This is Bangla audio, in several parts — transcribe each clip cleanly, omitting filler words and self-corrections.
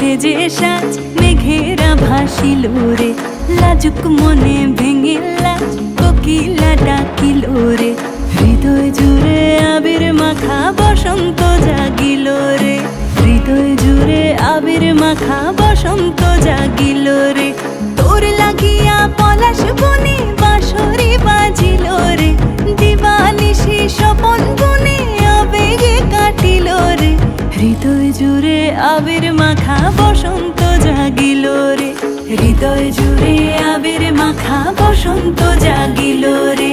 সেজে সাজ মেঘেরা ভাসিল রে, লাজুক মনে ভেঙে লাজ কোকিলা ডাকিল রে। হৃদয় জুড়ে আবির মাখা বসন্ত জাগিল রে, হৃদয় জুড়ে আবির মাখা বসন্ত জাগিল রে। তোর লাগিয়া পলাশ বনে বাঁশরি বাজিল রে, দিবানিশি স্বপন বনে আবেগে কাটিল রে। হৃদয় জুড়ে আবির মাখা বসন্ত জাগিল রে, হৃদয় জুড়ে আবির মাখা বসন্ত জাগিল রে।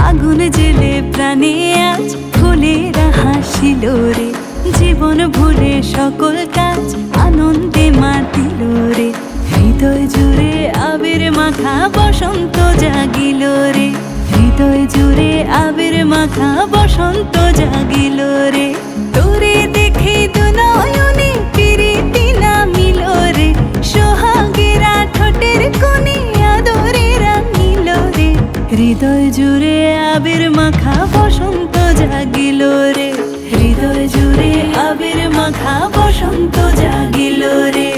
আগুন জেলে প্রাণে আজ ফুলেরা হাসিল রে, জীবন ভুলে সকল কাজ আনন্দে মাতিল রে। হৃদয় জুড়ে আবির মাখা বসন্ত জাগিল রে, হৃদয় জুড়ে আবির মাখা বসন্ত জাগিল রে। তোরে দেখে দু নয়নে প্রীতি নামিল রে, সোহাগেরা ঠোঁটের কোণে আদরে রাঙিল রে। হৃদয় জুড়ে আবির মাখা বসন্ত জাগিল রে, হৃদয় জুড়ে আবির মাখা বসন্ত জাগিল রে।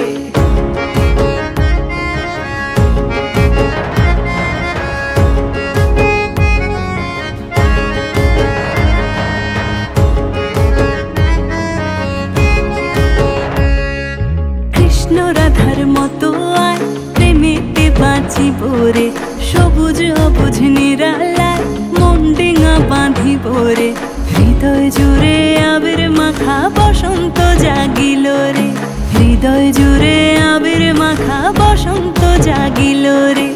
কৃষ্ণ রাধার মতো আয় প্রেমেতে বাঁচিব রে, সবুজ অবুঝ নিরালায় মন ডিঙা বাঁধিব রে। হৃদয় জুড়ে আবির মাখা বসন্ত জাগিল রে, হৃদয় জুড়ে আবির মাখা বসন্ত জাগিল রে।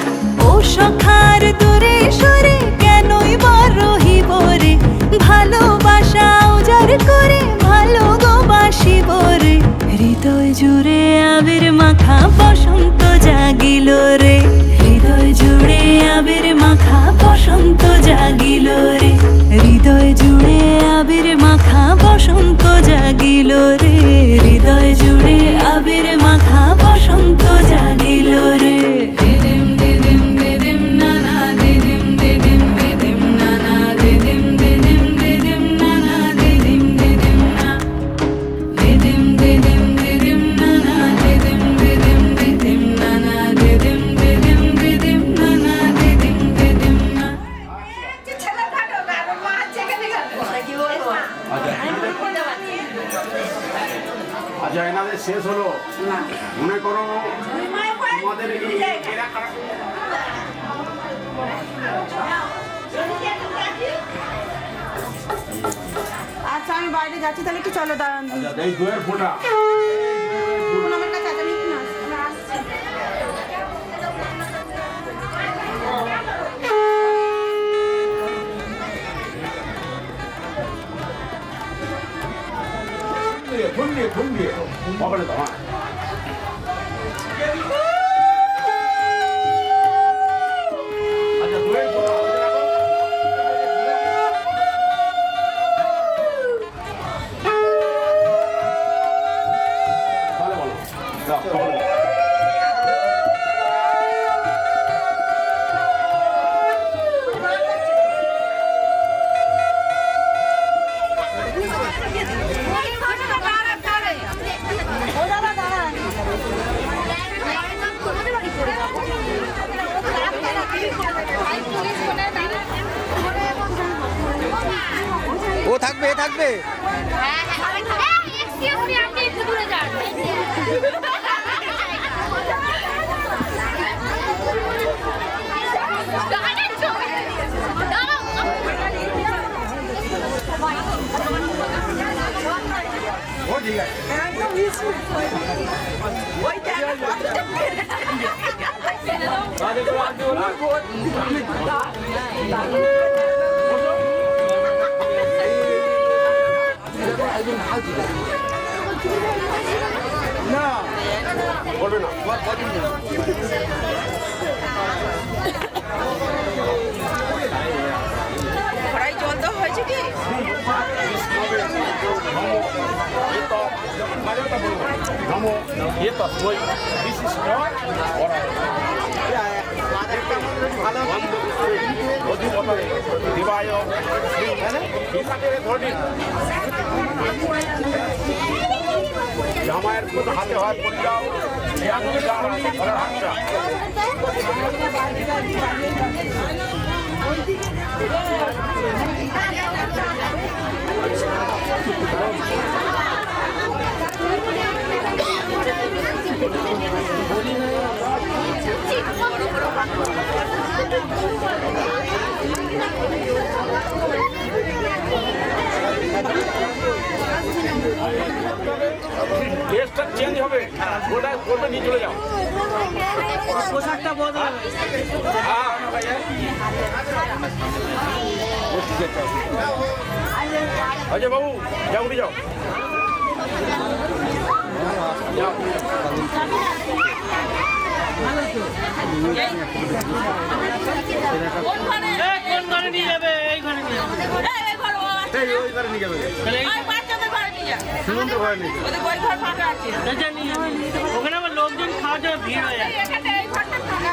ও সখার দূরে সরে কেনই বা রহিব রে, ভালোবাসা উজাড় করে ভালো গো বাসিব রে। হৃদয় জুড়ে আবির মাখা বসন্ত জাগিল রে, হৃদয় জুড়ে আবির মাখা বসন্ত জাগিল রে। হৃদয় জুড়ে আবির মাখা বসন্ত জাগিল রে, হৃদয় জুড়ে আবির মাখা বসন্ত জাগিল রে। আচ্ছা, এনাদের শেষ হলো, মনে করো তোমাদের আচ্ছা আমি বাইরে যাচ্ছি, তাহলে একটু চলো দাঁড়ান। আচ্ছা, এই দুয়ের ফোঁটা আমার কাছে আছে, আমি একটু আসছি। 분리해. 먹을래 더. 아자, 노래 보다. 빨리 먹어. 자, 먹을래. ও থাকবে, এ থাকবে। না বলবে না। কড়াই জল দেওয়া হয়েছে কি? বই বিশিষ্ট অধিপতি দেবায় ধনী জামাইয়ের মতো হাতে হাত পড়ে যাও হাতটা ড্রেসটা চেঞ্জ হবে ওটা করবে নিয়ে চলে যাও পোশাকটা বদল অজয় বাবু যাও উঠে যাও যাও কোন ঘরে নিয়ে যাবে? এই ঘরে নিয়ে যাবে। ওই ঘরে নিয়ে যাবে ওখানে আবার লোকজন খাওয়ার জন্য ভিড় হয়ে যায়।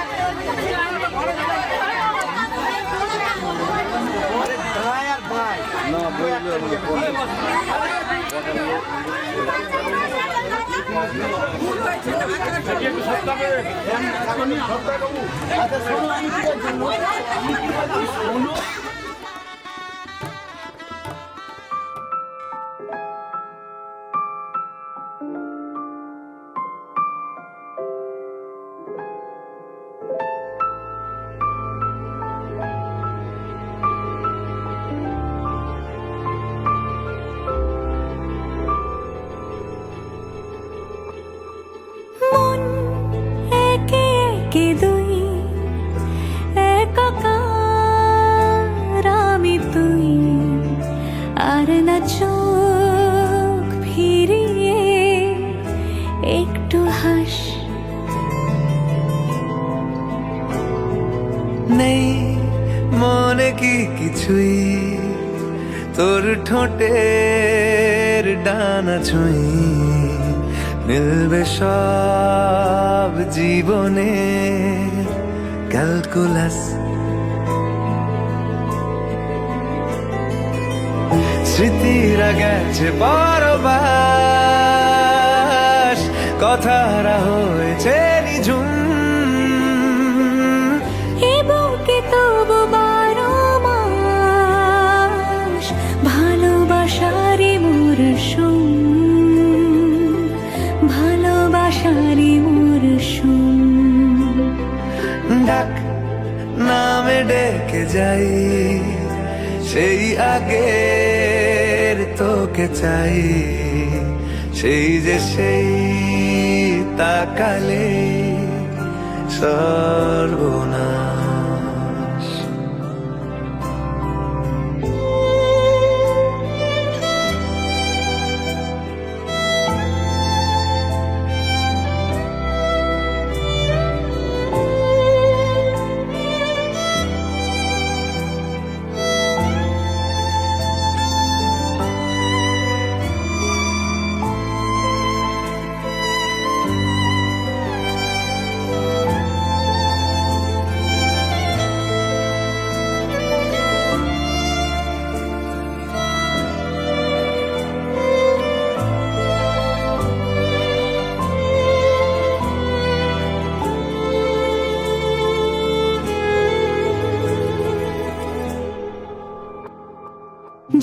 মন একে একে দুই একাকার আমি তুই আর না চোখ ফিরিয়ে একটু হাস নেই মনে কি কিছুই তোর ঠোঁটের ডানা ছুঁই মিলবে সব জীবনে ক্যালকুলাস স্মৃতিরা গেছে পরবাস কথারা হয়েছে নিঝুম এ বুকে তবু 12 মাস ভালোবাসারই মরশুম ভালোবাসারই মরশুম ডাক নামে ডেকে যাই সেই আগের তোকে চাই সেই যে সেই তাকালে সর্বনাশ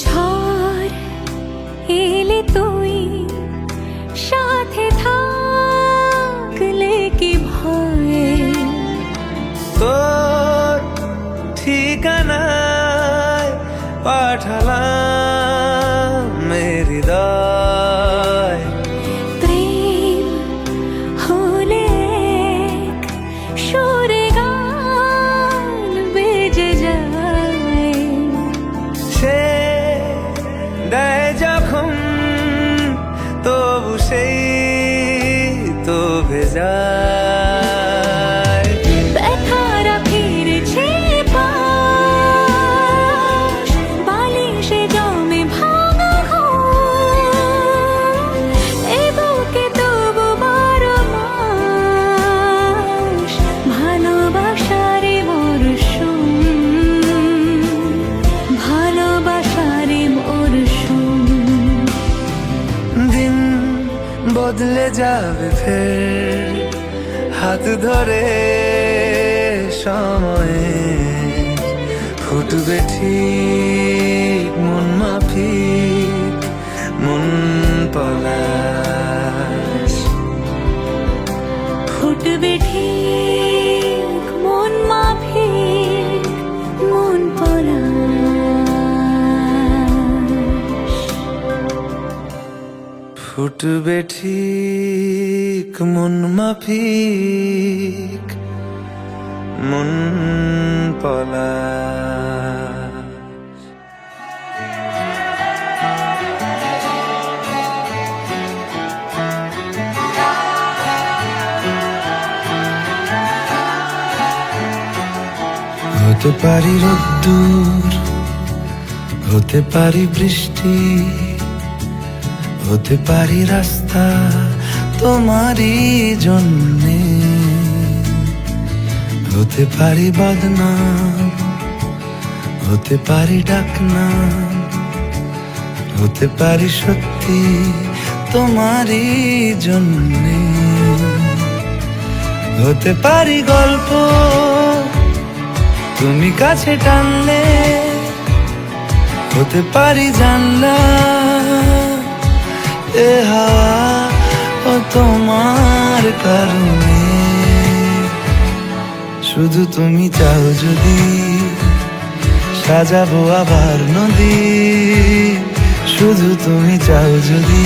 ঝড় এলে তুই সাথে থাকলে কি ভয় তোর ঠিকানায় পাঠালাম হৃদয় প্রেম হলে এক সুরে গান বেজে যায় সে দেয় যখন তবু সেই তো ভেজায় ব্যথারা ফিরেছে পাশ বালিশে যাবে ফের হাত ধরে সময়ে ফুটবে ঠিক মন মাফিক মন পলাশ ফুটবে ঠিক মন মাফিক মন পলাশ ফুটবে ঠিক মন মাফিক মন পলাশ হতে পারি রোদ্দুর হতে পারি বৃষ্টি হতে পারি রাস্তা তোমারই জন্যে হতে পারি বদনাম হতে পারি ডাকনাম হতে পারি সত্যি তোমারই জন্যে হতে পারি গল্প তুমি কাছে টানলে হতে পারি জানলা এ হাওয়া ও তোমার কারণে শুধু তুমি চাও যদি সাজাবো আবার নদী শুধু তুমি চাও যদি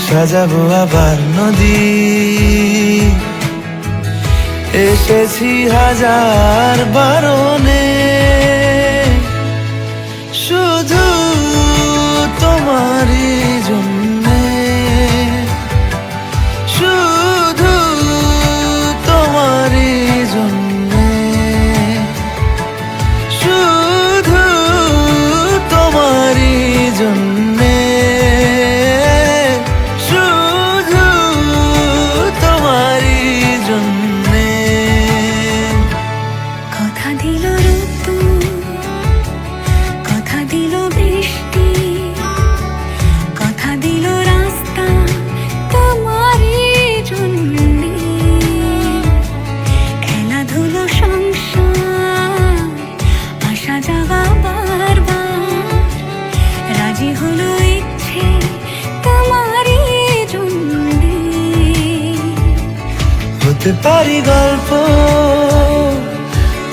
সাজাবো আবার নদী এসেছি হাজার বারণে শুধু তোমারই জন্যে শুধু তোমারই জন্যে শুধু তোমারই জন্যে শুধু তোমারই জন্যে কথা দিল ঋতু কথা দিল বৃষ্টি কথা দিল রাস্তা তোমারই জন্যে খেলাধুলো সংসার আসা যাওয়া বারবার রাজি হলো ইচ্ছে তোমারই জন্যে হতে পারি গল্প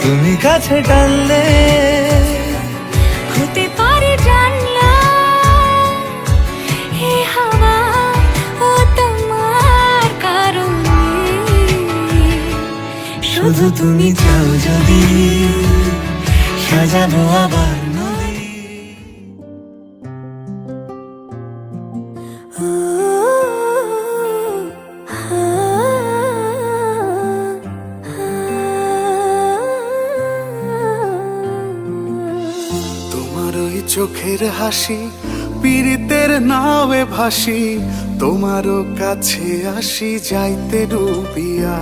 তুমি কাছে টানলে হতে পারে জানলা হে হাওয়া ও তোমার কারণে শুধু তুমি চাও যদি সাজাবো আবার নদী ও, হা, তোমার ওই চোখের হাসি পীড়িতের নাওয়ে ভাসি তোমারও কাছে আসি যাইতে ডুবিয়া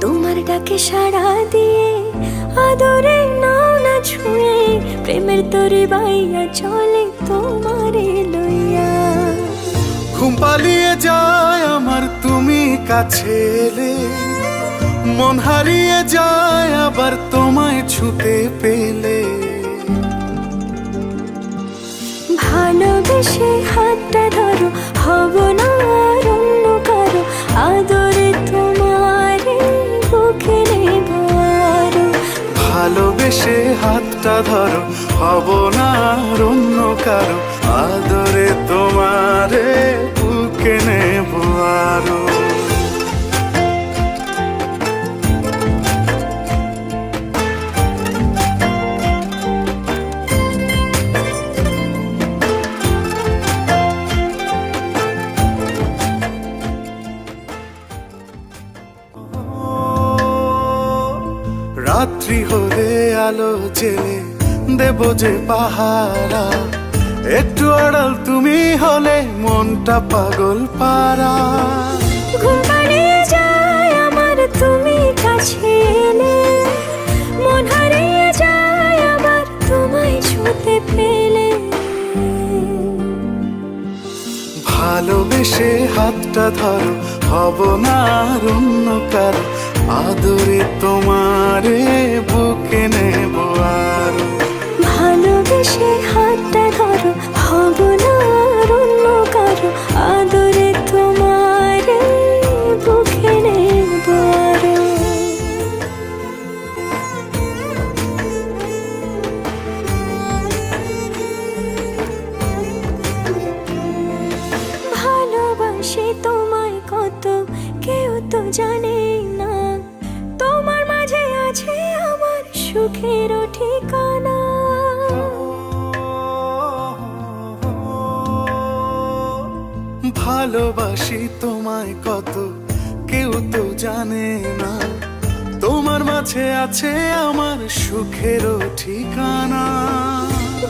তোমার ডাকে সাড়া দিয়ে আদরে নাও না ছুঁয়ে প্রেমের তরে বাইয়া চলে তোমারে লইয়া ঘুম পালিয়ে যায় আমার তুমি কাছে এলে মন হারিয়ে যায় আবার তোমায় ছুতে পেলে ভালোবেসে হাতটা ধরো হব না আর অন্য কারো আদরে তোমারে বুকে নেব আরো ভালোবেসে হাতটা ধরো হব না আর অন্য কারো আদরে তোমারে বুকে নেব আরো রাত্রি হলে আলো জেলে দেব যে পাহারা একটু আড়াল তুমি হলে মনটা পাগল পারা ঘুম পাড়িয়ে যায় আমার তুমি কাছে এলে মন হারিয়ে যায় আবার তোমায় ছুতে পেলে ভালোবেসে হাতটা ধরো, হব না আর অন্য কারো, আদরে তোমারে বুকে নেব আরো। ভালোবেসে হাতটা ধরো, হব না আর অন্য কারো, আদরে তোমারে বুকে নেব আরো। ভালোবাসি তোমায় কত, কেউ তো জানে না, তোমার মাঝে আছে আমার সুখের ঠিকানা। ভালোবাসি তোমায় কত, কেউ তো জানে না, তোমার মাঝে আছে আমার সুখের ঠিকানা।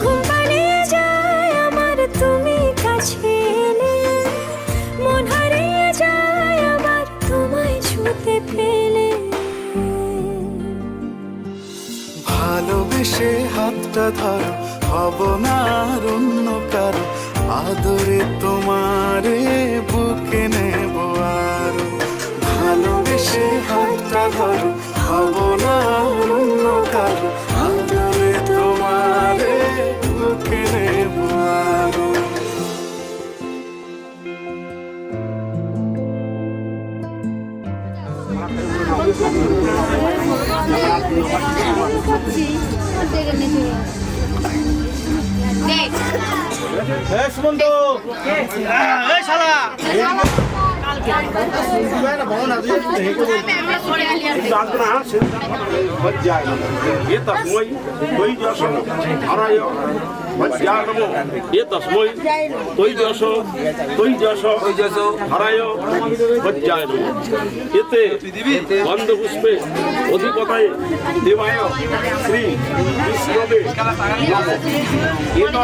ঘুম পাড়িয়ে যায় আমার তুমি কাছে এলে, মন হারিয়ে যায় আবার তোমায় ছুঁতে পেলে। ভালোবেসে হাতটা ধরো, হব না আর অন্য কারো, আদরে তোমারে বুকে নেব আরো। ভালোবেসে হাতটা ধরো, হব না আর অন্য কারো, আদরে তোমারে বুকে নেব আরো। সুমন্ত এই শালা प्रार्थना से बच जाएगा ये तस्मय कोई जसो हरायो बच जाएगा ये तस्मय कोई जसो हरायो बच जाएगा एते बंद पुष्पे अधिपताय देवाय श्री विष्णुवे ये तो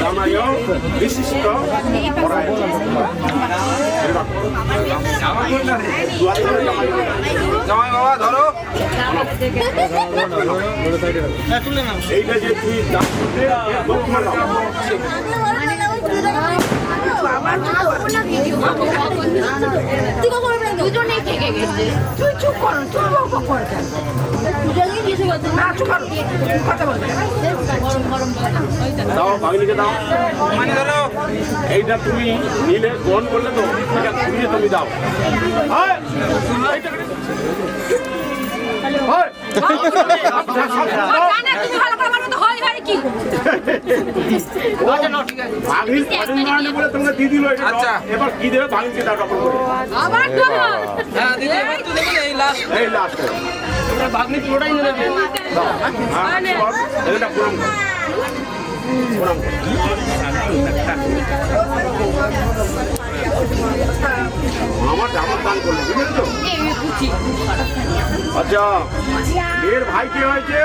दानाय विशिष्ट हराय জামাই বাবা ধরো এইটা যে তুই দুজনেই থেকে গেছে, তুই চুপ কর, তুই বক করে কেন? দুজনেই কিছু করতে না, চুপ কর, কথা বলবে দাও ভাগিনীকে দাও মানে ধরো এইটা তুমি নিলে গ্রহণ করলে তো এটা তুমি তুমি দাও হয় তোমাকে দিয়ে দিল আচ্ছা এবার কি দেবে ভাগিনীকে দাও ডবল করে এই লাস্ট ভাগিনী পুরোটাই নিয়ে নেবে এটা প্রণাম কর আমার জামার দান করলে বুঝেছো আচ্ছা এর ভাই কে হয়েছে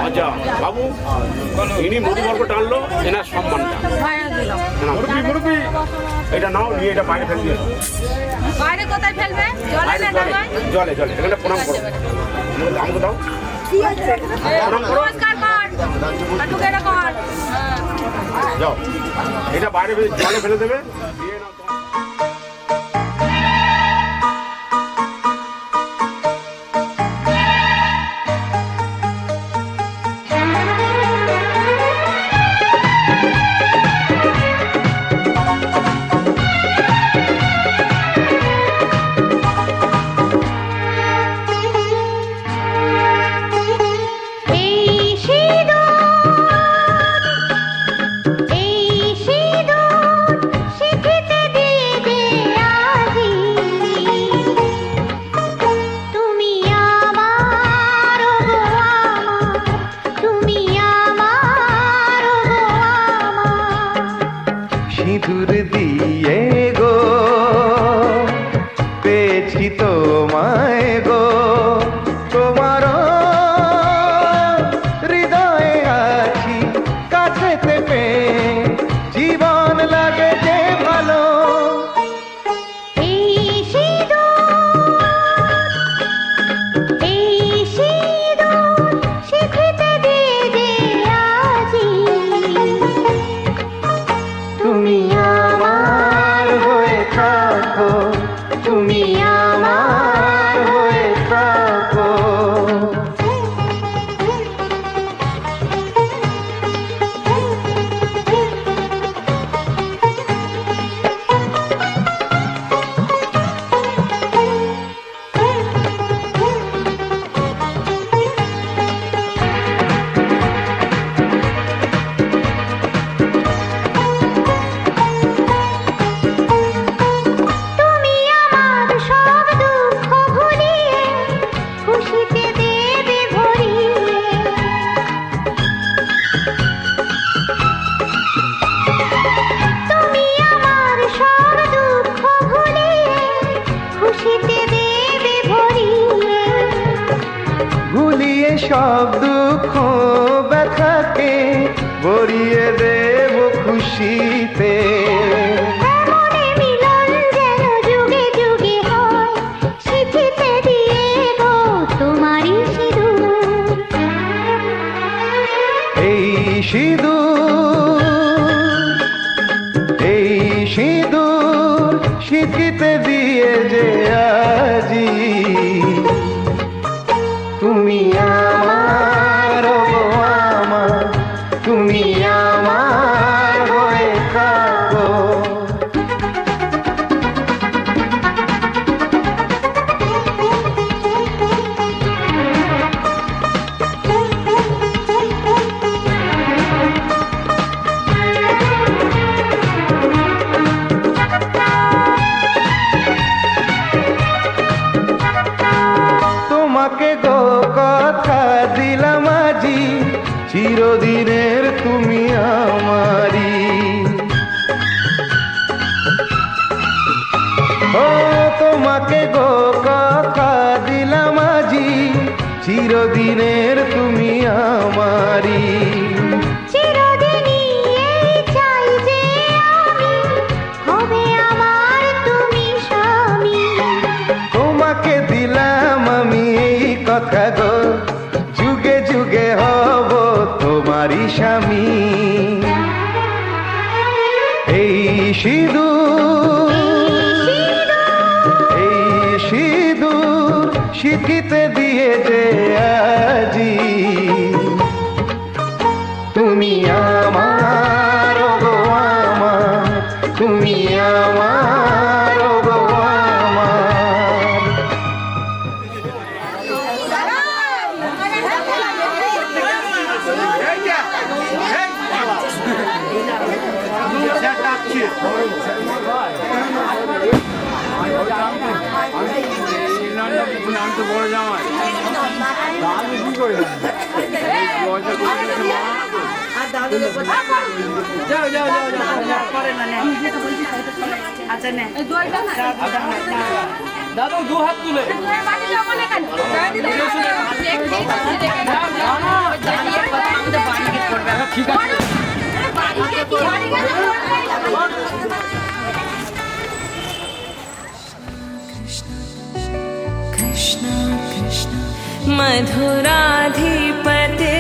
আচ্ছা বাবু ইনি মধুবর্গ টানলো এনার সম্মানটা মুরব্বী মুরব্বী এটা নাও নিয়ে এটা বাইরে ফেলে দিয়ে বাইরে কোথায় ফেলবে? জলে জলে এখানে প্রণাম করো আমাকে দাও প্রণাম করো যাও এটা বাইরে জলে ফেলে দেবে দিয়ে নাও শিখিতে সব দুঃখ ব্যথাকে ভরিয়ে দেব খুশিতে। এমনে মিলন যেন যুগে যুগে হয়, সিঁথিতে দিয়ে গো তোমারই সিঁদুর। এই সিঁদুর সিঁথিতে দিয়ে যে আজি তুমি আমার, ও গো আমার, তুমি আমার হয়ে থাকো। তোমাকে গো কথা দিলাম আজি, চিরদিনের তুমি আমারি। ও তোমাকে গো কথা দিলাম আজি, চিরদিনের তুমি আমারি। চিরদিনই এই চাই যে আমি, হবে আমার তুমি স্বামী। তোমাকে দিলাম আমি এই কথা গো, যুগে যুগে হব তোমারই স্বামী। এই সিঁদুর সিঁথিতে দিয়ে যে আজি তুমি আমার, ও গো আমার, তুমি আমার, ও গো আমার। আমি তো বড় জামাই, আমি কি করি পয়সা যাও যাও যাও যাও করে না আচ্ছা নে দাদু দু হাত তুলে ঠিক আছে कृष्ण कृष्ण मधुराधिपते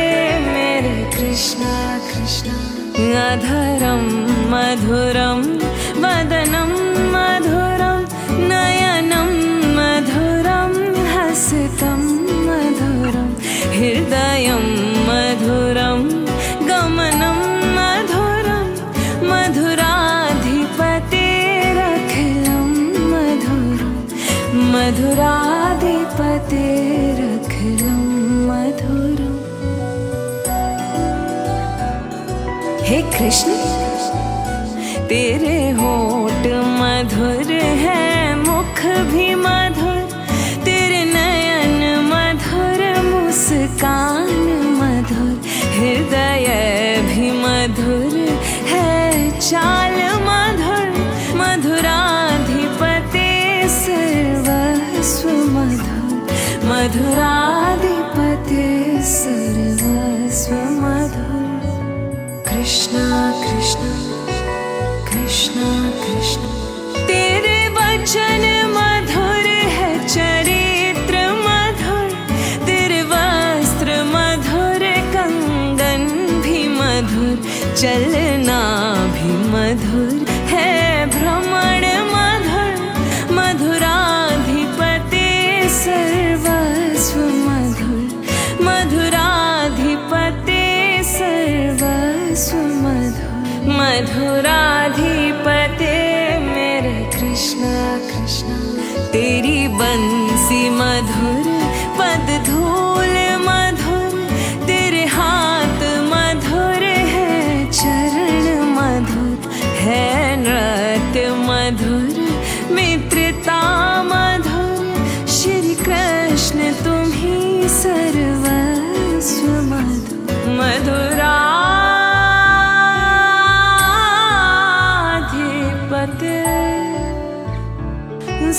मेरे कृष्ण कृष्ण अधरं मधुरं वदनं मधुरं नयनं मधुरं हसितं मधुरं हृदयं मधुरं गमनं मधुरं मधुराधिपतेरखिलं मधुरं मधुराधिपतेरखिलं मधुरम्। हे कृष्ण तेरे होठ मधुर है, मुख भी मधुर, तेरे नयन मधुर, मुस्कान मधुर, हृदय भी मधुर है, चाल मधुर, मधुराधिपते सर्वस्व मधुर, मधुराधिपते सर्वस्व मधुर। कृष्ण कृष्ण कृष्ण कृष्ण तेरे वचन मधुर है, चरित्र मधुर, तेरे वस्त्र मधुर, कंगन भी मधुर, चलना भी मधुर है, भ्रमण मधुर, मधुराधिपते सर्वस्व मधुर, मधुराधिपते सर्वस्व मधुर, मधुराधिपते मेरे कृष्ण कृष्ण तेरी बंसी मधुर, पद धूल मधुर, तेरे हाथ मधुर है, चरण मधुर है, नृत्य मधुर, मित्रता मधुर, श्री कृष्ण तुम ही सर्वस्व मधुर, मधुराधिपते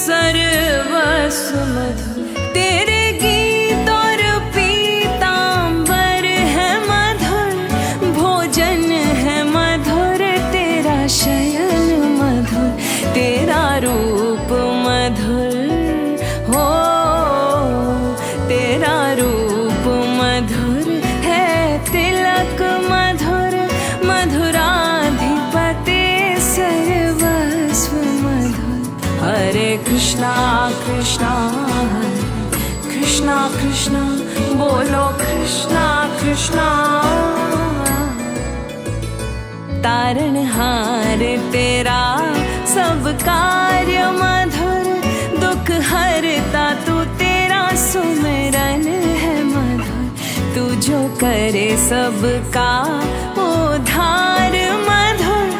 सर्वस्व मधुर, तेरे गीत और पीतांबर हरे कृष्णा कृष्णा कृष्णा कृष्णा बोलो कृष्णा कृष्णा। तारणहार तेरा सब कार्य मधुर, दुख हरता तू तेरा सुमिरन है मधुर। तू जो करे सबका उद्धार मधुर,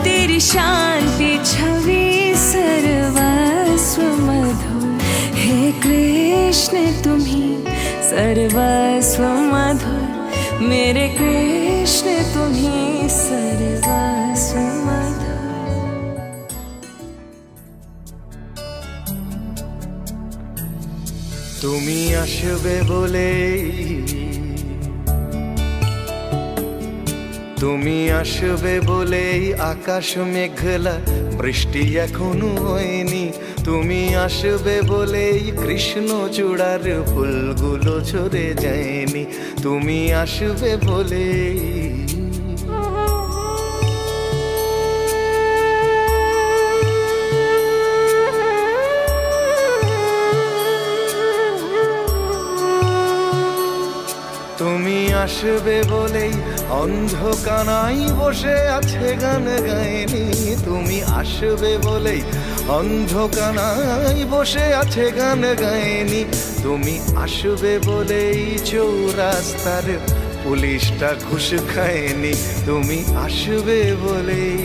तेरी शांति छवि सर्वस्व मधुर। हे कृष्ण तुम्ही सर्वस्व मधुर, मेरे कृष्ण तुम्ही सर्वस्व मधुर। তুমি আসবে বলেই, তুমি আসবে বলেই আকাশ মেঘলা, বৃষ্টি এখনো হয়নি। তুমি আসবে বলেই কৃষ্ণ চূড়ার ফুলগুলো ঝরে যায়নি। তুমি আসবে বলেই তুমি আসবে বলেই অন্ধকানাই বসে আছে গান গায়নি। তুমি আসবে বলেই অন্ধকানাই বসে আছে গান গায়নি। তুমি আসবে বলেই চৌরাস্তার পুলিশটা ঘুষ খায়নি। তুমি আসবে বলেই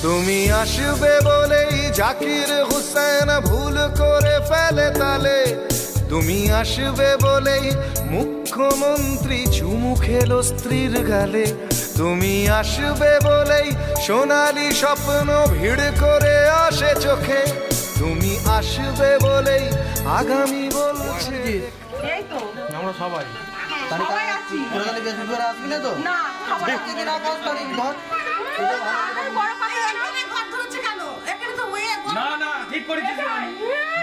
তুমি আসবে বলেই জাকির হুসেন ভুল করে ফেলে তালে। তুমি আসবে বলেই মুখ্যমন্ত্রী চুমু খেলো স্ত্রীর গালে। তুমি আসবে বলেই সোনালি স্বপ্ন ভিড় করে আসে চোখে। তুমি আসবে বলেই আগামী বলছে এই তো আমরা সবাই সবাই আছি। আসবি না তো? না সবাই বড় কথা এখানে ঘর ধরেছে কেন? এখানে তো হয়ে না না ঠিক করেছিস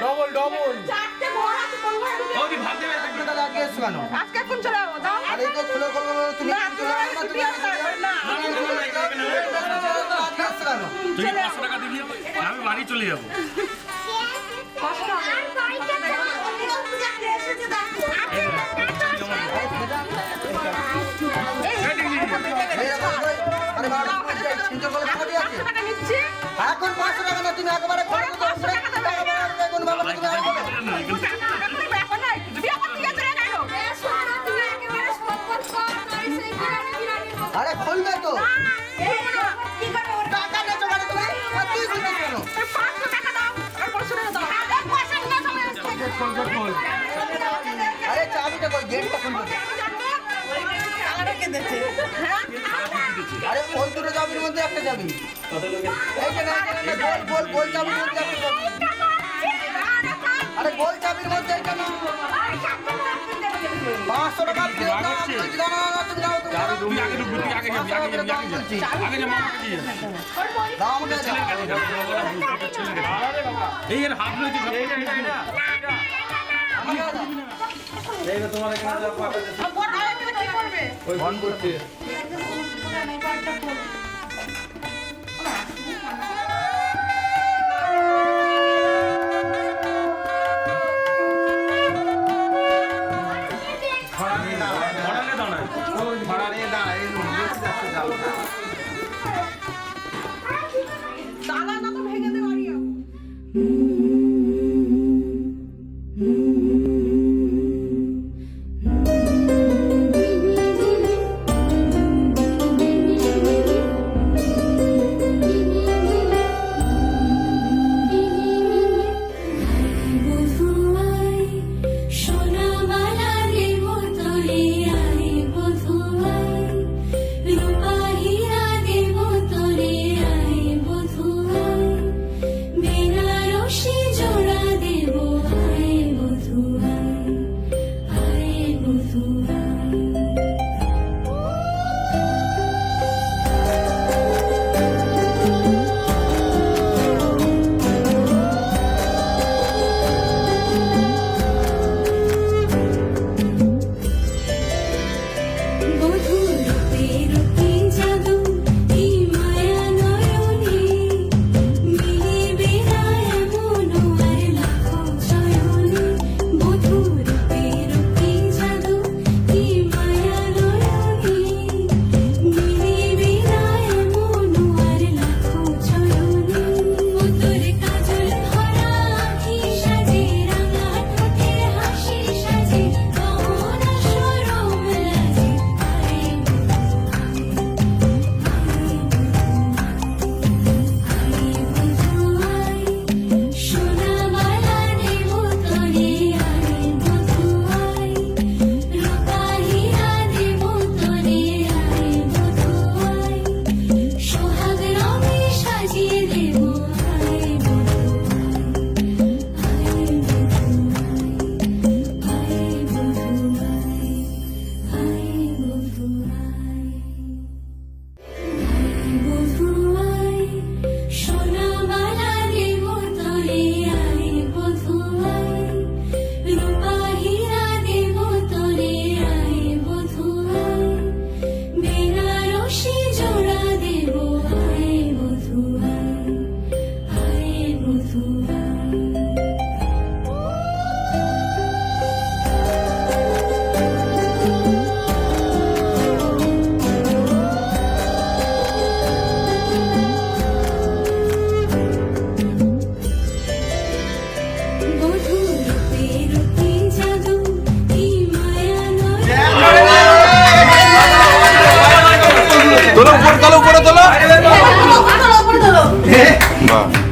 ডবল ডবল চারটে ঘর আছে, কোন ঘরে ঢুকে? ওই ভাবতে একটা তাহলে আগে এসছ কেন? আজকে কোন চলে যাবো দাও। আরে তো খুলে করব তুমি না চলে যাবো না, তুমি আর পারবে না। তুই 500 টাকা দিবি আমি বাড়ি চলে যাব। কষ্ট হবে। আর বাড়িতে যাবো, ওদিকে পূজা এসেছে দেখো। আরে বাবা চিন্তা করে টাকা দিয়ে আছে এখন 500 টাকা না তুমি একবারে করে দাও 500 টাকা দাও কোন বাবা তুমি আরে খুলবে তো টাকা নে জোগাড় তুমি আর তুই খুলতে কেন 500 টাকা দাও আর 500 টাকা দাও। আরে পয়সা নিয়ে যাও। আরে চাবিটা কই গেটটা খুলবে টাকাটা কে দিয়েছে? হ্যাঁ আরে ওই দুটো চাবির মধ্যে একটা চাবি এই যে না গোল গোল চাবির মধ্যে একটা চাবি আরে গোল চাবির মধ্যে একটা না 500 টাকা দিও না তুমি দাও তুমি আগে ঢুকবি তুই আগে যাবি আগে যা মামাকে দিয়ে দাও আমাকে এই এর হাত লইতে এই না তোমার এখানে যা পাবে কি করবে? ওই ফোন করতে তালা না তো ভেঙে দে মারিয়া। সোনা মালা রে মোতলে আরে বধুয়াই রূপা তোলো উপরে তোলো উপরে তোলো বাহ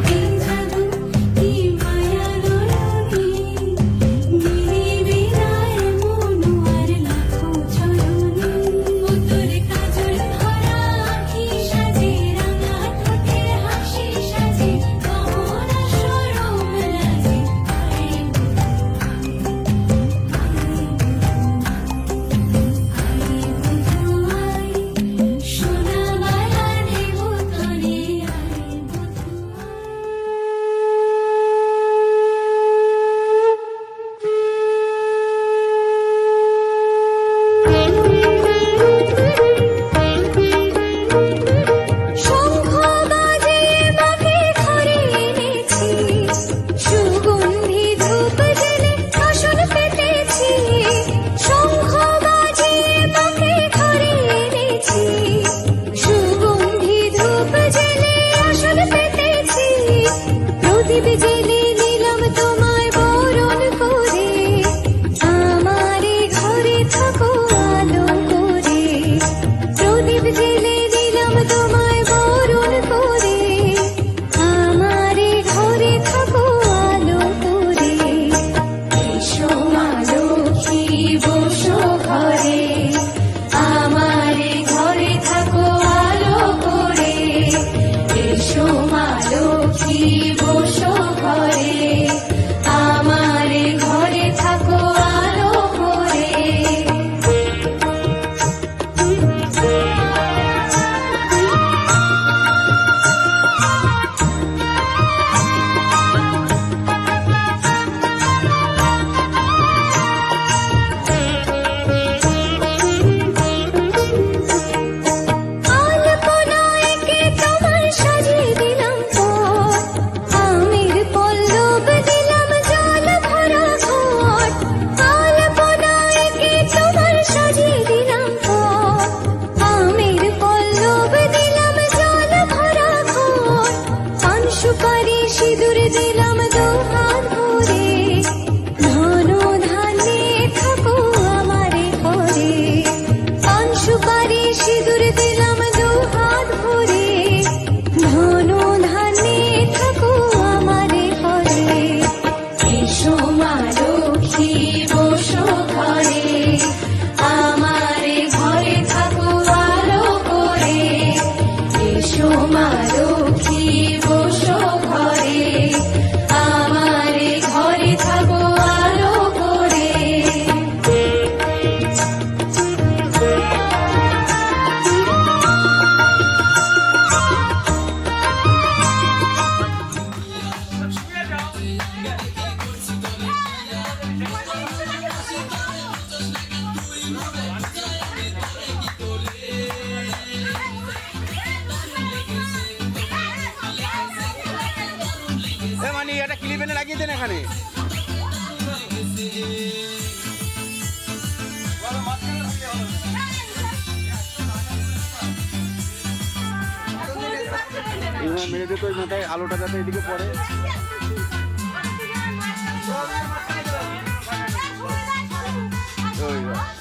মেরে দিত ওই মাথায় আলোটা যাতে এদিকে পড়ে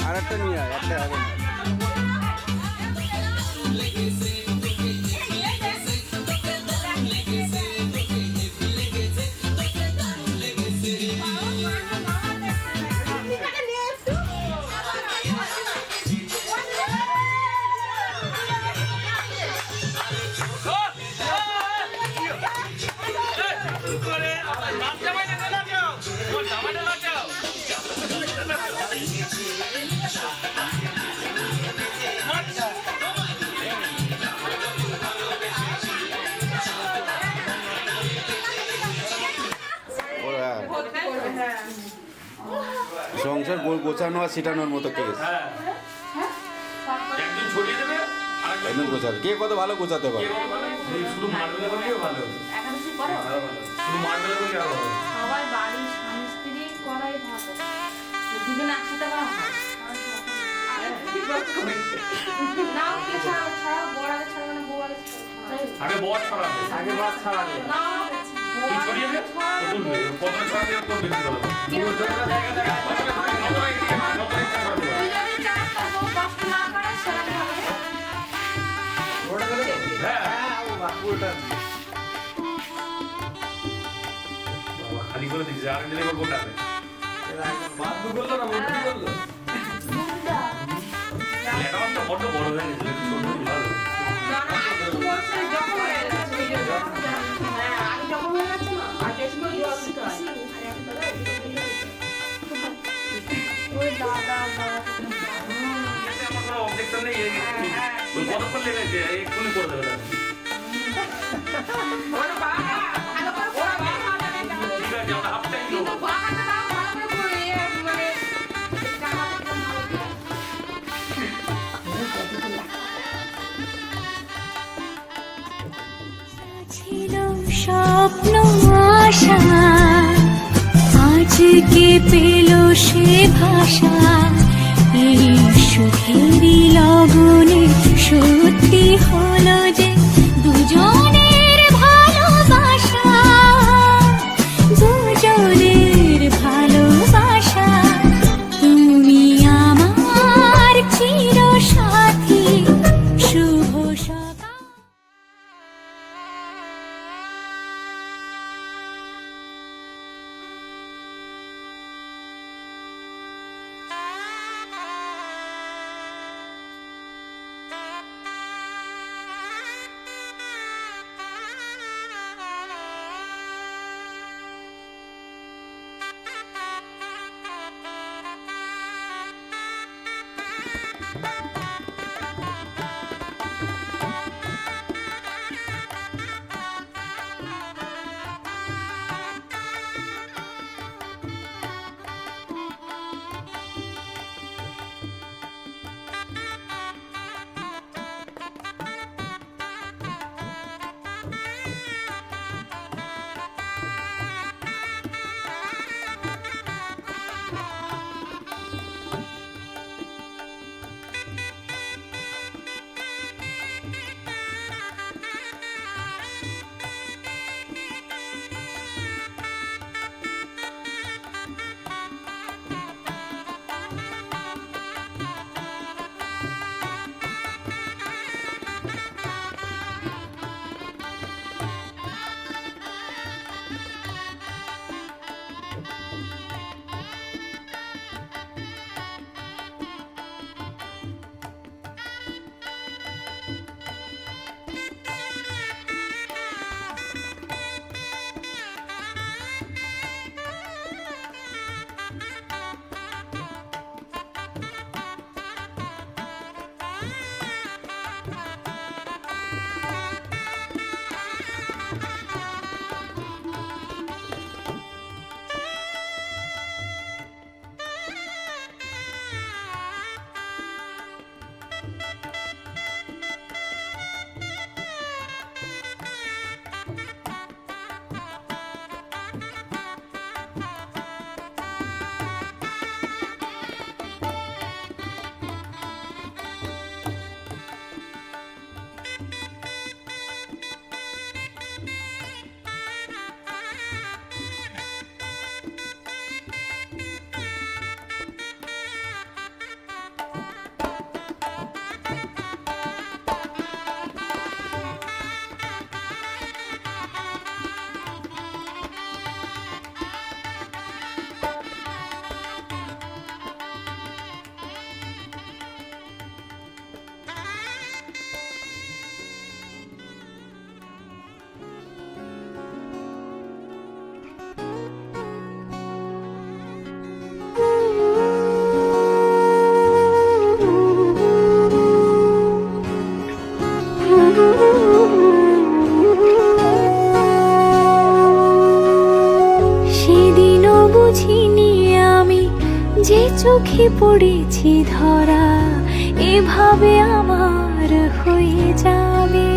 আর একটা নিয়ে আয় একটা হবে না সংসার গোছানো আর ছিটানোর মতো কেস একদম গোছাবে কে কত ভালো গোছাতে পারে আগে বস ছড়াবে আগে বস ছড়াবে তুই ছড়িয়ে দে কত ছড়াবে তো বেশি ভালো বাবা, খালি করে দিচ্ছে আর দিলে এবার গোটা হবে। লেটারটা বড্ড বড় হয়ে গেছে, একটু ছোট হলে ভালো। এতে আমার কোনো objection নেই, ওই কতক্ষণ লেগেছে, এক্ষুনি করে দেবে তাহলে। ঠিক আছে, আমরা হাফ টাইম দেবো। ছিল স্বপ্ন আশা, আজকে পেল সে ভাষা। এই সুখেরই লগনে সত্যি হলো যে দুজনের ভালোবাসা, দুজনের ভালোবাসা। তুমি আমার চির সাথী, শুভ সকাল। চোখে পড়েছি ধরা, এভাবে আমার হয়ে যাবে।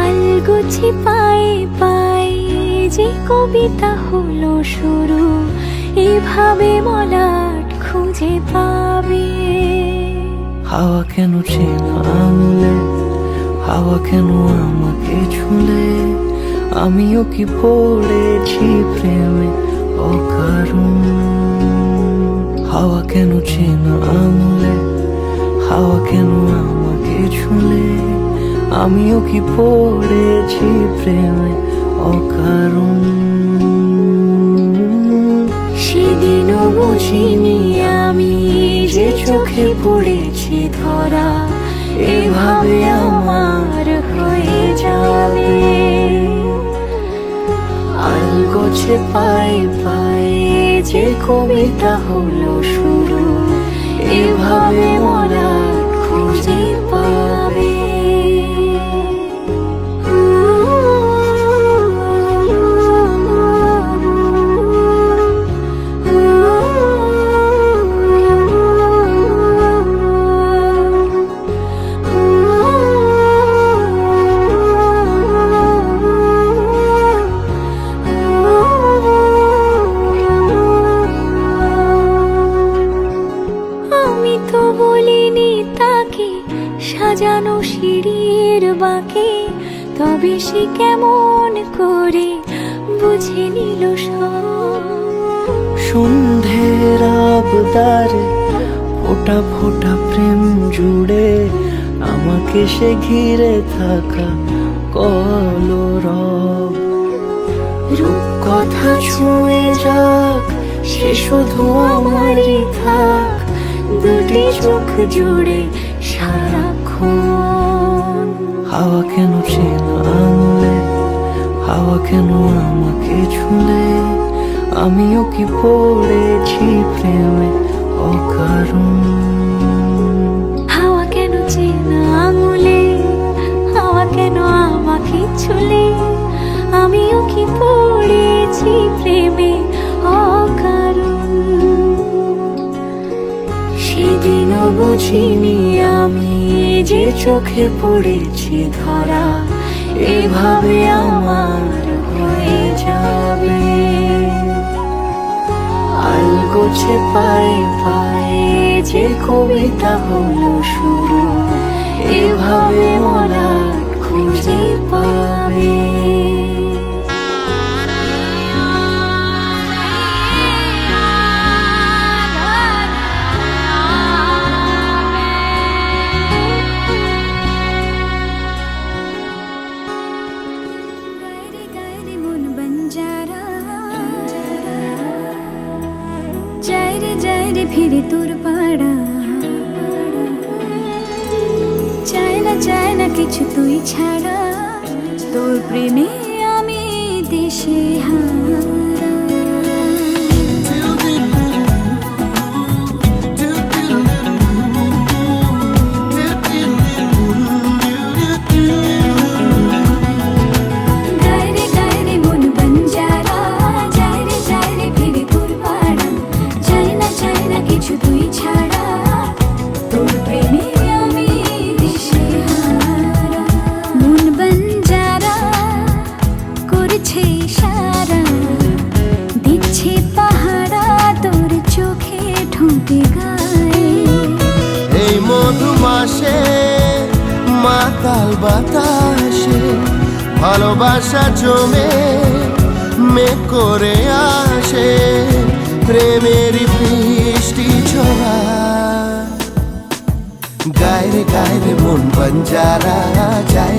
আলগোছি পায়ে পায়ে যে কবিতা হলো শুরু, এভাবে মলাট খুঁজে পাবে। হাওয়া কেন চেনা আঙুলে, হাওয়া কেন আমাকে ছুলে, আমিও কি পড়েছি প্রেমে অকারণ। হাওয়া কেন চেনা আঙুলে, হাওয়া কেন আমাকে ছুলে, আমিও কি পড়েছি প্রেমে অকারণ। সেদিনও বুঝিনি আমি যে চোখে পড়েছি ধরা, এভাবে আমার হয়ে যাবে। আলগোছে পায়ে পায়ে যে কবিতা হলো শুরু, এভাবে মরা খুঁজে পাবে। আমি তো বলিনি তাকে সাজানো সিঁড়ির বাঁকে, তবে সে কেমন করে বুঝে নিল সব। সন্ধ্যের আবদারে ফোটা ফোটা প্রেম জুড়ে আমাকে সে ঘিরে থাকা কলরব। রূপকথা ছুঁয়ে যাক সে শুধু আমারই থাক, দুটি চোখ জুড়ে সারাক্ষণ। হাওয়া কেন চেনা আঙুলে, হাওয়া কেন আমাকে ছুঁলে, আমিও কি পড়েছি প্রেমে অকারণ। হাওয়া কেন চেনা আঙুলে, হাওয়া কেন আমাকে ছুলে, আমিও কি পড়েছি প্রেমে অকারণ। সেদিনও বুঝিনি আমি যে চোখে পড়েছি ধরা, এভাবে আমার হয়ে যাবে। আলগোছে পায়ে পায়ে যে কবিতা হলো শুরু, এভাবে মরা খুঁজে পাবে। ফিরে তোর পাড়া, চায় না কিছু তুই ছাড়া, তোর প্রেমে আমি দেশে হারা। এই মধুমাসে মাতাল বাতাসে ভালোবাসা জমে মেঘ করে আসে, প্রেমের বৃষ্টি ছোড়া। গায়ে গায়ে মন বঞ্জারা, যায়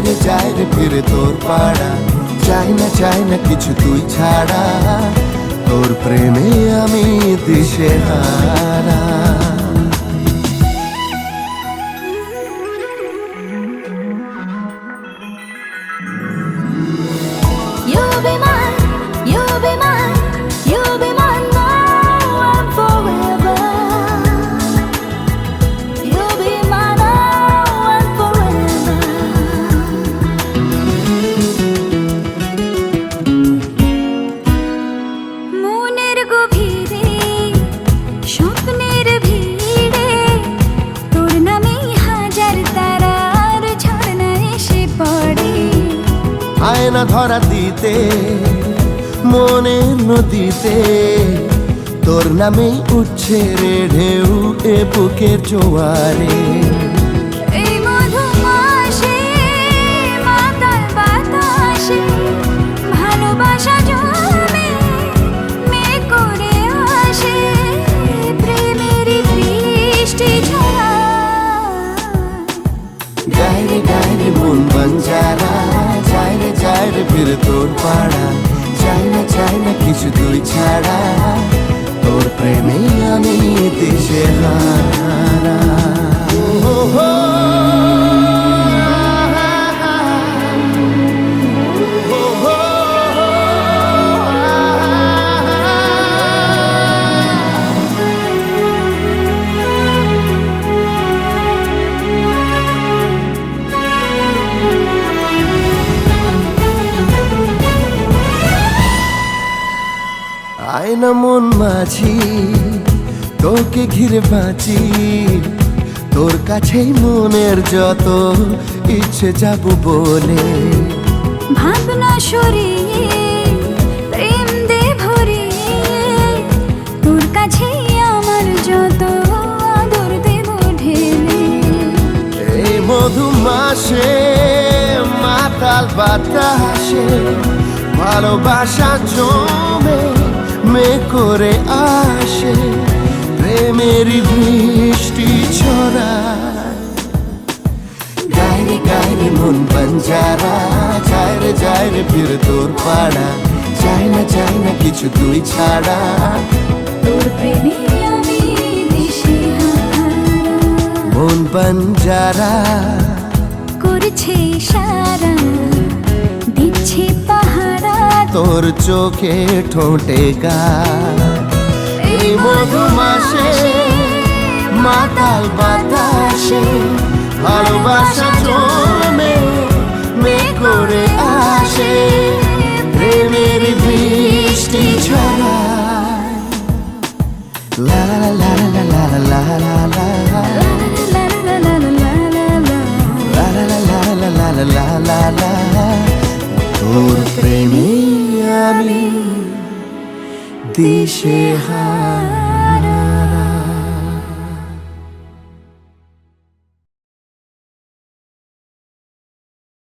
রে ফিরে তোর পাড়া, চাই না কিছু তুই ছাড়া, তোর প্রেমে আমি দিশে হারা। You'll be mine, you'll be mine, you'll be mine now and forever. You'll be mine now and forever. মনের গভীরে স্বপ্নের ভিড়ে তোর নামেই হাজার তারার ঝর্ণা এসে পড়ে। আয়না ধরা দিতে মনের নদীতে তোর নামেই উঠছে রে ঢেউ এ বুকের জোয়ারে। এই মধুমাসে মাতাল বাতাসে ভালোবাসা জমে মেঘ করে আসে, প্রেমের বৃষ্টি ঝরা। গায়ে মন রে ফিরে তোর পাড়া, চাই না কিছু তুই ছাড়া, তোর প্রেমে আমি দিশে হারা। আয়না মন মাঝি তোকে ঘিরে বাঁচি, তোর কাছেই মনের যত ইচ্ছে যাব বলে। ভাবনা সরিয়ে প্রেম দে ভরিয়ে, তোর কাছেই আমার যত আদর দেব ঢেলে। এই মধু মাসে মাতাল বাতাসে ভালোবাসা জমে মে করে আসে, প্রেমেরই বৃষ্টি ছড়ায়। গায়ে মন বঞ্জারা, যায় রে ফিরে তোর পাড়া, চাই না কিছু তুই ছাড়া, তোর প্রেমে আমি দিশেহারা। মন বঞ্জারা করছে ইশারা, দিচ্ছে পাহারা, তোর চোখে ঠোঁটে গা। এই মধু মাসে মাতাল বাতাসে ভালোবাসা জমে মে করে আসে, প্রেমের বৃষ্টি ছড়ায়। লা লা লা লা লা লা লা লা লা লা লা, তোর প্রেমে আমি দিশেহারা।